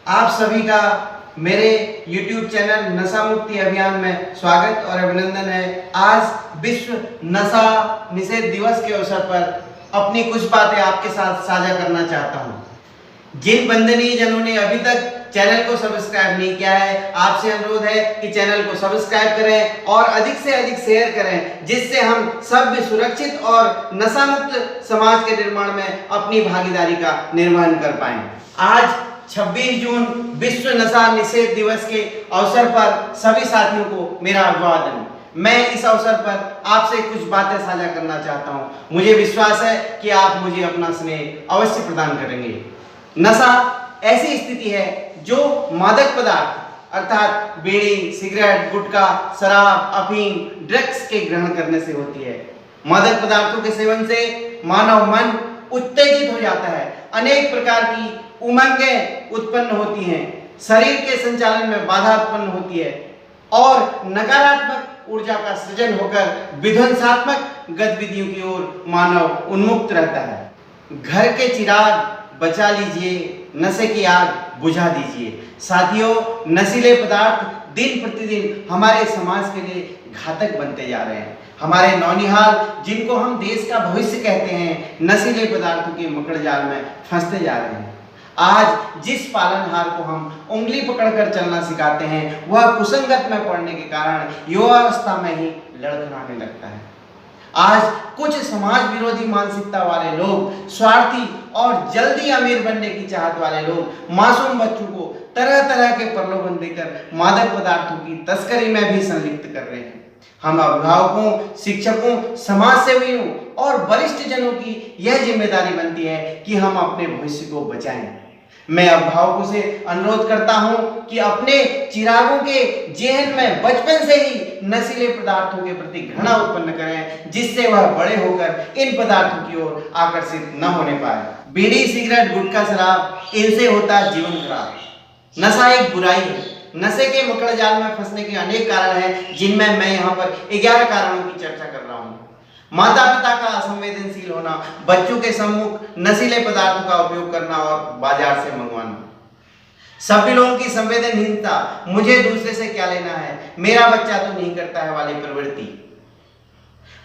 आप सभी का मेरे YouTube चैनल नशा मुक्ति अभियान में स्वागत और अभिनंदन है। आज विश्व नशा निषेध दिवस के अवसर पर अपनी कुछ बातें आपके साथ साझा करना चाहता हूं। जिन वंदनीय जनों ने अभी तक चैनल को सब्सक्राइब नहीं किया है, आपसे अनुरोध है कि चैनल को सब्सक्राइब करें और अधिक से अधिक शेयर करें, जिससे हम सब सुरक्षित और नशा मुक्त समाज के निर्माण में अपनी भागीदारी का निर्वहन कर पाएं। आज 26 जून विश्व नशा निषेध दिवस के अवसर पर सभी साथियों को मेरा अभिवादन। मैं इस अवसर पर आपसे कुछ बातें साझा करना चाहता हूं। मुझे विश्वास है कि आप मुझे अपना स्नेह अवश्य प्रदान करेंगे। नशा ऐसी स्थिति है जो मादक पदार्थ अर्थात बीड़ी, सिगरेट, गुटखा, शराब, अफीम, ड्रग्स के ग्रहण करने से होती है। मादक पदार्थों के सेवन से मानव मन उत्तेजित हो जाता है, अनेक प्रकार की उमंगें उत्पन्न होती हैं, शरीर के संचालन में बाधा उत्पन्न होती है और नकारात्मक ऊर्जा का सृजन होकर विध्वंसात्मक गतिविधियों की ओर मानव उन्मुक्त रहता है। घर के चिराग बचा लीजिए, नशे की आग बुझा दीजिए। साथियों, नशीले पदार्थ दिन प्रतिदिन हमारे समाज के लिए घातक बनते जा रहे हैं। हमारे नौनिहाल, जिनको हम देश का भविष्य कहते हैं, नशीले पदार्थों के मकड़ जाल में फंसते जा रहे हैं। आज जिस पालनहार को हम उंगली पकड़कर चलना सिखाते हैं, वह कुसंगत में पड़ने के कारण युवावस्था में ही लड़खड़ाने लगता है। आज कुछ समाज विरोधी मानसिकता वाले लोग, स्वार्थी और जल्दी अमीर बनने की चाहत वाले लोग मासूम बच्चों को तरह तरह के प्रलोभन देकर मादक पदार्थों की तस्करी में भी संलिप्त कर रहे हैं। हम अभिभावकों, शिक्षकों, समाज सेवियों और वरिष्ठ जनों की यह जिम्मेदारी बनती है कि हम अपने भविष्य को बचाएं। मैं अभिभावकों से अनुरोध करता हूं कि अपने चिरागों के जेहन में बचपन से ही नशीले पदार्थों के प्रति घृणा उत्पन्न करें, जिससे वह बड़े होकर इन पदार्थों की ओर आकर्षित न होने पाए। बीड़ी, सिगरेट, गुटखा, शराब, इनसे होता है जीवन खराब। नशा एक बुराई है। नशे के मकड़ जाल में फंसने के अनेक कारण हैं, जिनमें मैं यहाँ पर 11 कारणों की चर्चा कर रहा हूँ। माता पिता का असंवेदनशील होना, बच्चों के सम्मुख नशीले पदार्थों का उपयोग करना और बाजार से मंगवाना। सभी लोगों की संवेदनहीनता, मुझे दूसरे से क्या लेना है, मेरा बच्चा तो नहीं करता है वाली प्रवृत्ति।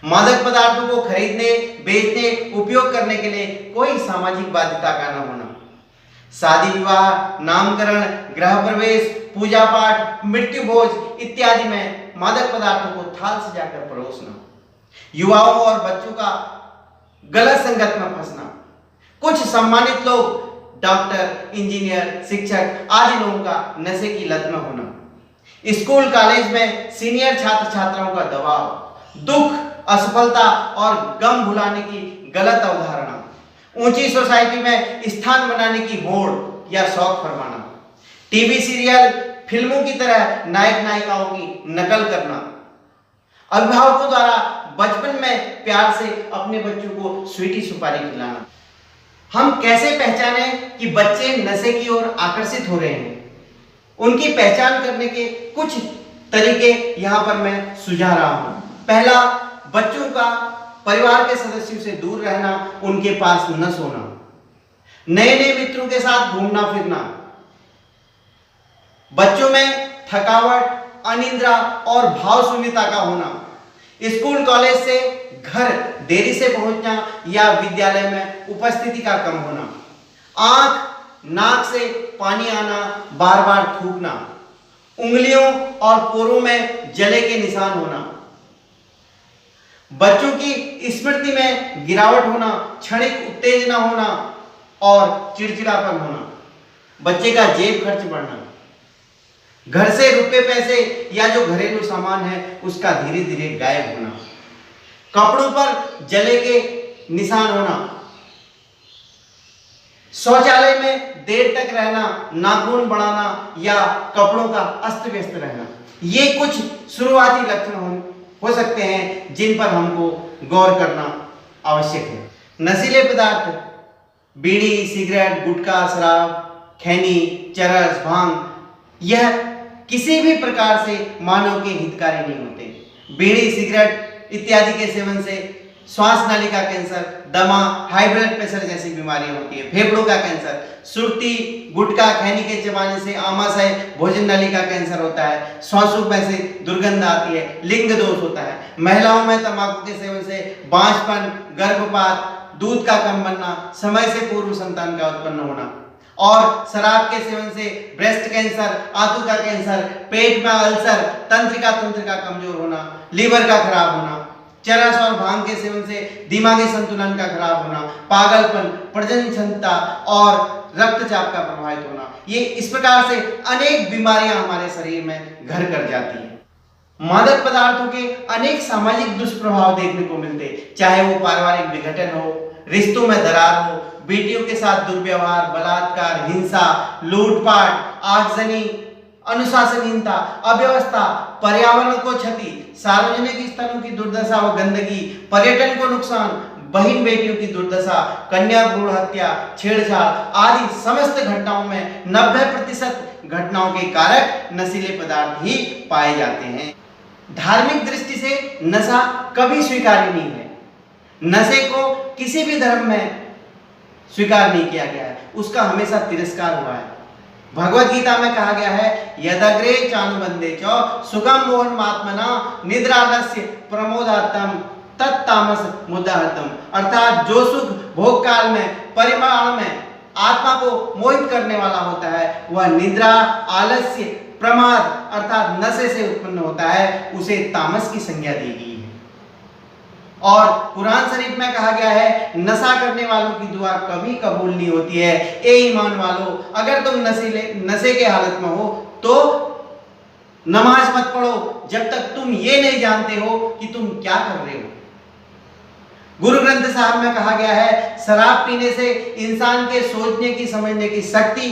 मादक पदार्थों को खरीदने, बेचने, उपयोग करने के लिए कोई सामाजिक बाध्यता का न होना। शादी विवाह, नामकरण, गृह प्रवेश, पूजा पाठ, मृत्यु भोज इत्यादि में मादक पदार्थों को थाल सजाकर परोसना। युवाओं और बच्चों का गलत संगत में फंसना। कुछ सम्मानित लोग डॉक्टर, इंजीनियर, शिक्षक आदि लोगों का नशे की लत में होना। स्कूल कॉलेज में सीनियर छात्र छात्राओं का दबाव, दुख, असफलता और गम भुलाने की गलत अवधारणा। ऊंची सोसाइटी में स्थान बनाने की होड़ या शौक फरमाना। टीवी सीरियल, फिल्मों की तरह नायक नायिकाओं की नकल करना। अभिभावकों द्वारा बचपन में प्यार से अपने बच्चों को स्वीटी सुपारी खिलाना। हम कैसे पहचानें कि बच्चे नशे की ओर आकर्षित हो रहे हैं? उनकी पहचान करने के कुछ तरीके यहाँ पर मैं सुझा रहा हूँ। पहला, बच्चों का परिवार के सदस्यों से दूर रहना, उनके पास न सोना। नए नए मित्रों के साथ घूमना फिरना। बच्चों में थकावट, अनिद्रा और भाव शून्यता का होना। स्कूल कॉलेज से घर देरी से पहुंचना या विद्यालय में उपस्थिति का कम होना। आंख, नाक से पानी आना, बार बार थूकना। उंगलियों और पोरों में जले के निशान होना। बच्चों की स्मृति में गिरावट होना, क्षणिक उत्तेजना होना और चिड़चिड़ापन होना। बच्चे का जेब खर्च बढ़ना। घर से रुपए पैसे या जो घरेलू सामान है उसका धीरे धीरे गायब होना। कपड़ों पर जले के निशान होना। शौचालय में देर तक रहना, नाखून बढ़ाना या कपड़ों का अस्त व्यस्त रहना। ये कुछ शुरुआती लक्षण हो सकते हैं जिन पर हमको गौर करना आवश्यक है। नशीले पदार्थ बीड़ी, सिगरेट, गुटखा, शराब, खैनी, चरस, भांग, यह किसी भी प्रकार से मानव के हितकारी नहीं होते। बीड़ी, सिगरेट इत्यादि के सेवन से श्वास नलिका कैंसर, दमा, हाई ब्लड प्रेशर जैसी बीमारियां होती है। फेफड़ों का कैंसर, सुर्ती, गुटखा, खैनी के चबाने से आमाशय, भोजन नली का कैंसर होता है। श्वासों में से दुर्गंध आती है। लिंग दोष होता है। महिलाओं में तंबाकू के सेवन से बांझपन, गर्भपात, दूध का कम बनना, समय से पूर्व संतान का उत्पन्न होना, और शराब के सेवन से ब्रेस्ट कैंसर, आंतों का कैंसर, पेट में अल्सर, तंत्रिका कमजोर होना, लीवर का खराब होना, चरस और भांग के सेवन से दिमागी संतुलन का खराब होना, पागलपन, प्रजनन क्षमता और रक्तचाप का प्रभावित होना। ये इस प्रकार से अनेक बीमारियां हमारे शरीर में घर कर जाती हैं। मादक पदार्थों के अनेक सामाजिक दुष्प्रभाव देखने को मिलते, चाहे वो पारिवारिक विघटन हो, रिश्तों में दरार हो, बेटियों के साथ दुर्व्यवहार, बलात्कार, हिंसा, लूटपाट, आगजनी, अनुशासनहीनता, अव्यवस्था, पर्यावरण को क्षति, सार्वजनिक स्थलों की दुर्दशा व गंदगी, पर्यटन को नुकसान, बहन बेटियों की दुर्दशा, कन्या भ्रूण हत्या, छेड़छाड़ आदि समस्त घटनाओं में 90% घटनाओं के कारक नशीले पदार्थ ही पाए जाते हैं। धार्मिक दृष्टि से नशा कभी स्वीकार्य नहीं है। नशे को किसी भी धर्म में स्वीकार नहीं किया गया है, उसका हमेशा तिरस्कार हुआ है। भगवत गीता में कहा गया है, यदग्रे चानुबंदे च सुखम मोहन मात्मना निद्रालस्य प्रमोदातम तत्तामस मुदाहतम, अर्थात जो सुख भोग काल में, परिमाण में आत्मा को मोहित करने वाला होता है, वह निद्रा, आलस्य, प्रमाद अर्थात नशे से उत्पन्न होता है, उसे तामस की संज्ञा दी गई है। और कुरान शरीफ में कहा गया है, नशा करने वालों की दुआ कभी कबूल नहीं होती है। ए ईमान वालों, अगर तुम नशे के हालत में हो तो नमाज मत पढ़ो जब तक तुम ये नहीं जानते हो कि तुम क्या कर रहे हो। गुरु ग्रंथ साहब में कहा गया है, शराब पीने से इंसान के सोचने की, समझने की शक्ति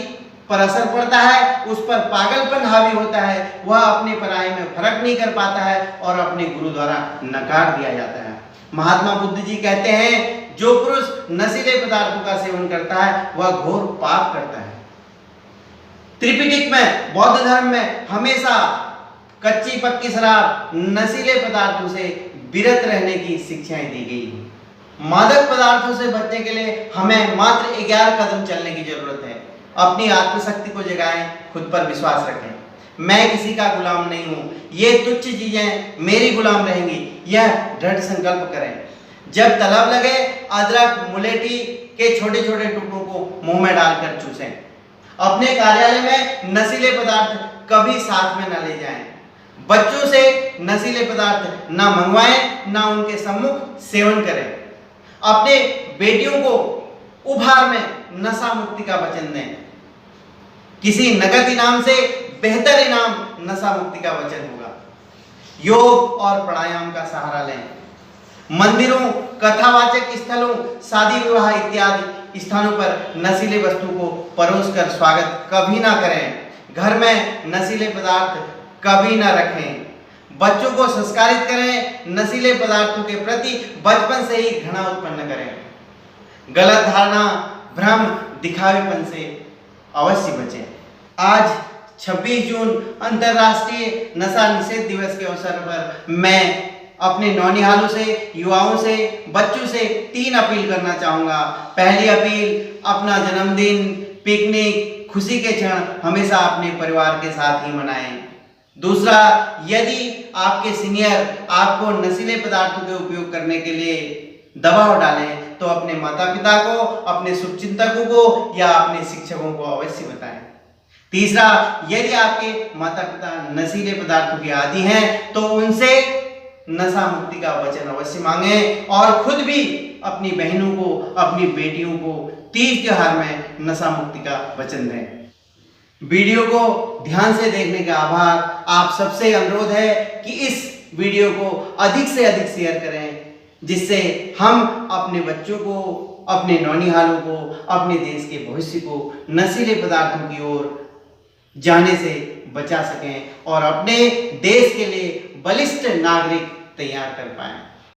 पर असर पड़ता है, उस पर पागलपन हावी होता है, वह अपने पराये में फर्क नहीं कर पाता है और अपने गुरु द्वारा नकार दिया जाता है। महात्मा बुद्ध जी कहते हैं, जो पुरुष नशीले पदार्थों का सेवन करता है वह घोर पाप करता है। त्रिपिटक में, बौद्ध धर्म में हमेशा कच्ची पक्की शराब, नशीले पदार्थों से विरत रहने की शिक्षाएं दी गई हैं। मादक पदार्थों से बचने के लिए हमें मात्र 11 कदम चलने की जरूरत है। अपनी आत्मशक्ति को जगाएं, खुद पर विश्वास रखें। मैं किसी का गुलाम नहीं हूं, ये तुच्छ चीजें मेरी गुलाम रहेंगी, यह दृढ़ संकल्प करें। जब तलब लगे, अदरक, मुलेठी के छोटे छोटे टुकड़ों को मुंह में डालकर चूसें। अपने कार्यालय में नशीले पदार्थ कभी साथ में न ले जाएं। बच्चों से नशीले पदार्थ ना मंगवाएं, ना उनके सम्मुख सेवन करें। अपने बेटियों को उपहार में नशा मुक्ति का वचन दें। किसी नगद इनाम से बेहतर इनाम नशा मुक्ति का वचन होगा। योग और प्राणायाम का सहारा लें। मंदिरों, कथावाचक स्थलों, शादी विवाह इत्यादि स्थानों पर नशीले वस्तु को परोसकर स्वागत कभी ना करें। घर में नशीले पदार्थ कभी ना रखें। बच्चों को संस्कारित करें, नशीले पदार्थों के प्रति बचपन से ही घृणा उत्पन्न करें। गलत धारणा, भ्रम, दिखावेपन से अवश्य बचें। आज 26 जून अंतर्राष्ट्रीय नशा निषेध दिवस के अवसर पर मैं अपने नौनिहालों से, युवाओं से, बच्चों से 3 अपील करना चाहूँगा। पहली अपील, अपना जन्मदिन, पिकनिक, खुशी के क्षण हमेशा अपने परिवार के साथ ही मनाएं। दूसरा, यदि आपके सीनियर आपको नशीले पदार्थों के उपयोग करने के लिए दबाव डालें तो अपने माता पिता को, अपने शुभचिंतकों को या अपने शिक्षकों को अवश्य बताएं। तीसरा, यदि आपके माता पिता नशीले पदार्थों के आदी हैं तो उनसे नशा मुक्ति का वचन अवश्य मांगें और खुद भी अपनी बहनों को, अपनी बेटियों को तीज त्योहार में नशा मुक्ति का वचन दें। वीडियो को ध्यान से देखने का आभार। आप सबसे अनुरोध है कि इस वीडियो को अधिक से अधिक शेयर करें, जिससे हम अपने बच्चों को, अपने नौनिहालों को, अपने देश के भविष्य को नशीले पदार्थों की ओर जाने से बचा सकें और अपने देश के लिए बलिष्ठ नागरिक तैयार कर पाएं।